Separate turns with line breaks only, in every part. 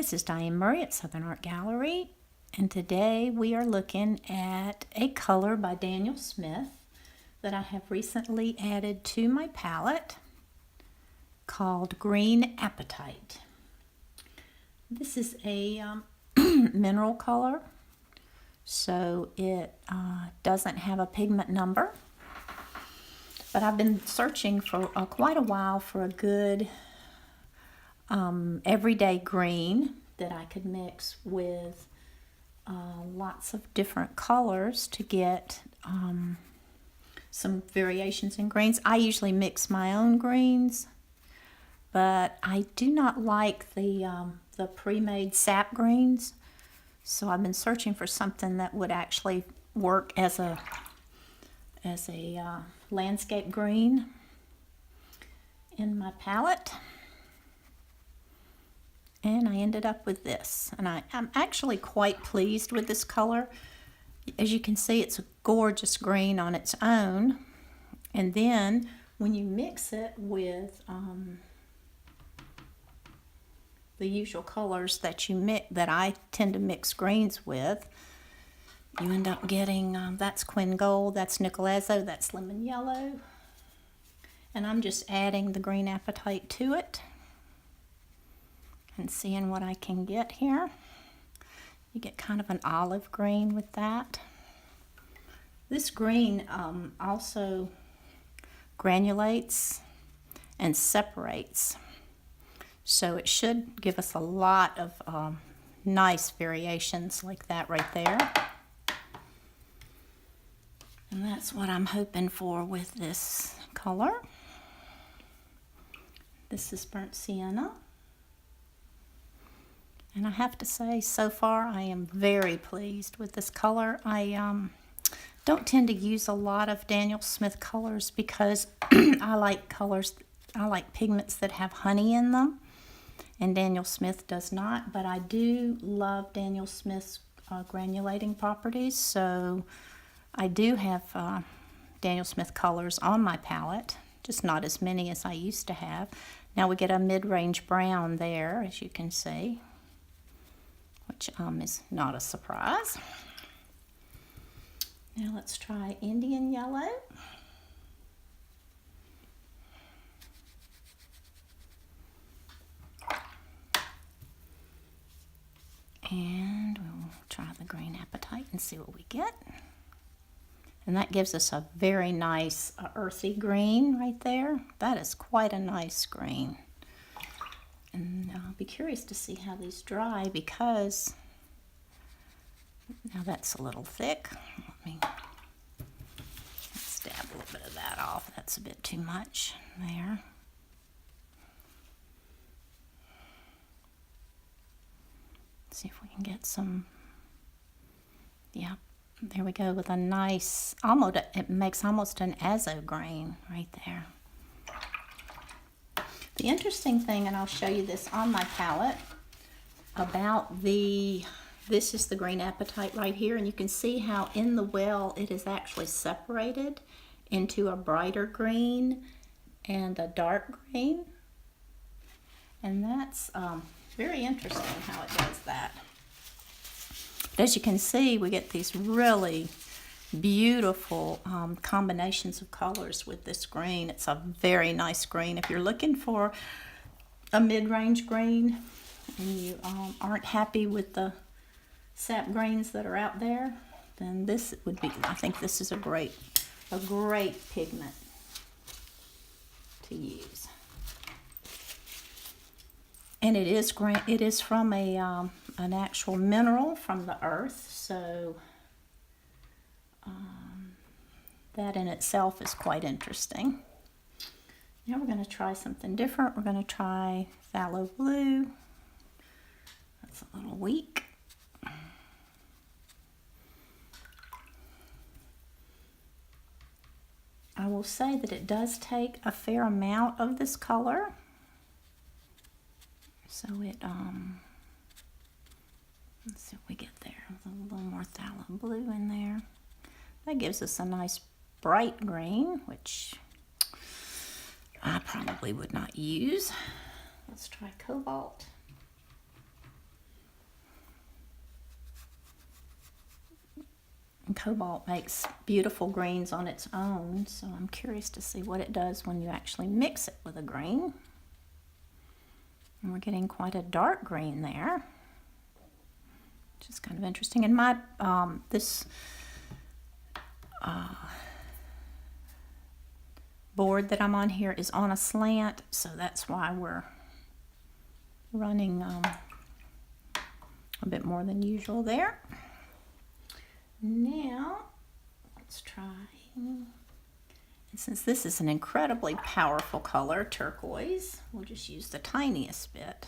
This is Diane Murray at Southern Art Gallery, and today we are looking at a color by Daniel Smith that I have recently added to my palette called Green Apetite. This is a mineral color, so it doesn't have a pigment number, but I've been searching for quite a while for a good everyday green that I could mix with lots of different colors to get some variations in greens. I usually mix my own greens, but I do not like the pre-made sap greens, so I've been searching for something that would actually work as a landscape green in my palette. And I ended up with this, and I'm actually quite pleased with this color. As you can see, it's a gorgeous green on its own, and then when you mix it with the usual colors that I tend to mix greens with, you end up getting that's Quin Gold, that's Nickel Azo, that's Lemon Yellow, and I'm just adding the Green Apetite to it and seeing what I can get here. You get kind of an olive green with that. This green also granulates and separates, so it should give us a lot of nice variations like that right there. And that's what I'm hoping for with this color. This is Burnt Sienna. And I have to say, so far, I am very pleased with this color. I don't tend to use a lot of Daniel Smith colors because I like pigments that have honey in them, and Daniel Smith does not. But I do love Daniel Smith's granulating properties, so I do have Daniel Smith colors on my palette, just not as many as I used to have. Now we get a mid-range brown there, as you can see, which is not a surprise. Now let's try Indian Yellow. And we'll try the Green Apetite and see what we get. And that gives us a very nice earthy green right there. That is quite a nice green. And I'll be curious to see how these dry, because now that's a little thick. Let's dab a little bit of that off. That's a bit too much there. See if we can get some. Yeah, there we go with a nice, it makes almost an azo green right there. The interesting thing, and I'll show you this on my palette, about this is the Green Apetite right here, and you can see how in the well it is actually separated into a brighter green and a dark green. And that's very interesting how it does that. But as you can see, we get these really beautiful combinations of colors with this green. It's a very nice green. If you're looking for a mid-range green and you aren't happy with the sap greens that are out there, then this would be, I think this is a great pigment to use. And it is from an actual mineral from the earth, so that in itself is quite interesting. Now we're going to try something different. We're going to try Phthalo Blue. That's a little weak. I will say that it does take a fair amount of this color. So it, let's see what we get there. A little more Phthalo Blue in there. That gives us a nice bright green, which I probably would not use. Let's try Cobalt. And cobalt makes beautiful greens on its own, so I'm curious to see what it does when you actually mix it with a green. And we're getting quite a dark green there, which is kind of interesting. And my this board that I'm on here is on a slant, so that's why we're running a bit more than usual there. Now let's try, and since this is an incredibly powerful color, turquoise, we'll just use the tiniest bit.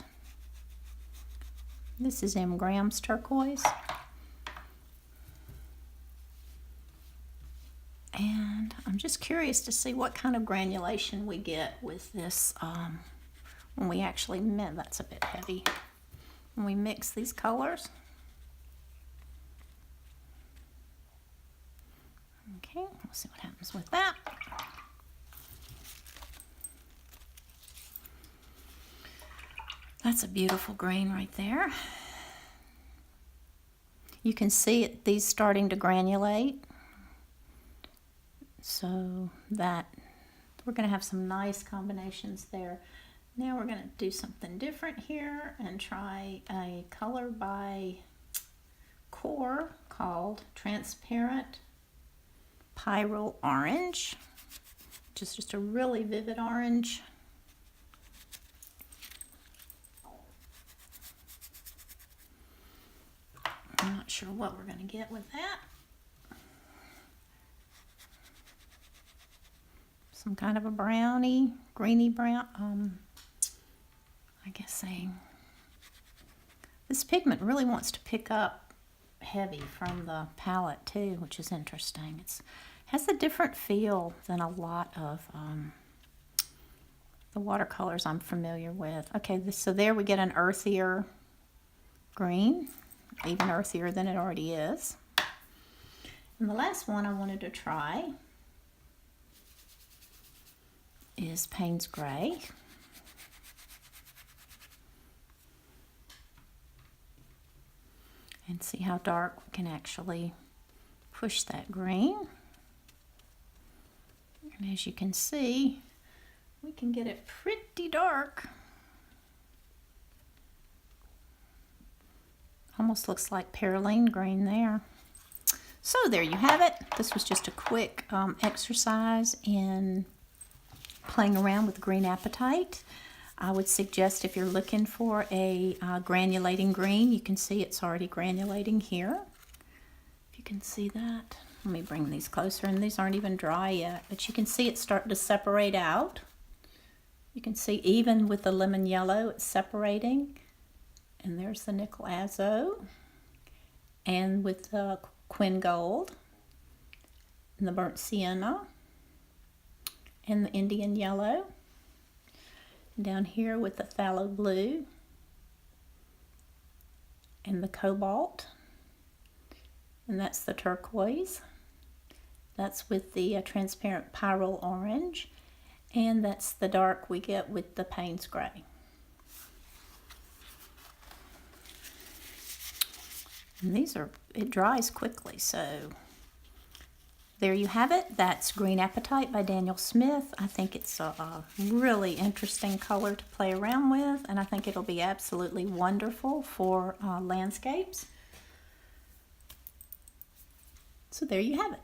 This is M. Graham's turquoise. And I'm just curious to see what kind of granulation we get with this when we actually mix. That's a bit heavy. When we mix these colors. Okay, we'll see what happens with that. That's a beautiful green right there. You can see these starting to granulate. So that we're going to have some nice combinations there. Now we're going to do something different here and try a color by Core called Transparent Pyrrole Orange, which is just a really vivid orange. I'm not sure what we're going to get with that. Some kind of a brownie, greeny brown, I guess this pigment really wants to pick up heavy from the palette too, which is interesting. It has a different feel than a lot of the watercolors I'm familiar with. Okay, so there we get an earthier green, even earthier than it already is. And the last one I wanted to try is Payne's Gray. And see how dark we can actually push that green. And as you can see, we can get it pretty dark. Almost looks like Perylene green there. So there you have it. This was just a quick exercise in playing around with Green Apetite. I would suggest if you're looking for a granulating green, you can see it's already granulating here. If you can see that. Let me bring these closer, and these aren't even dry yet, but you can see it's starting to separate out. You can see even with the lemon yellow, it's separating. And there's the nickel azo. And with the quin gold, and the burnt sienna, and the Indian yellow. Down here with the phthalo blue and the cobalt, and that's the turquoise. That's with the transparent pyrrole orange, and that's the dark we get with the Payne's Gray. And it dries quickly, so there you have it. That's Green Apetite by Daniel Smith. I think it's a really interesting color to play around with, and I think it'll be absolutely wonderful for landscapes. So there you have it.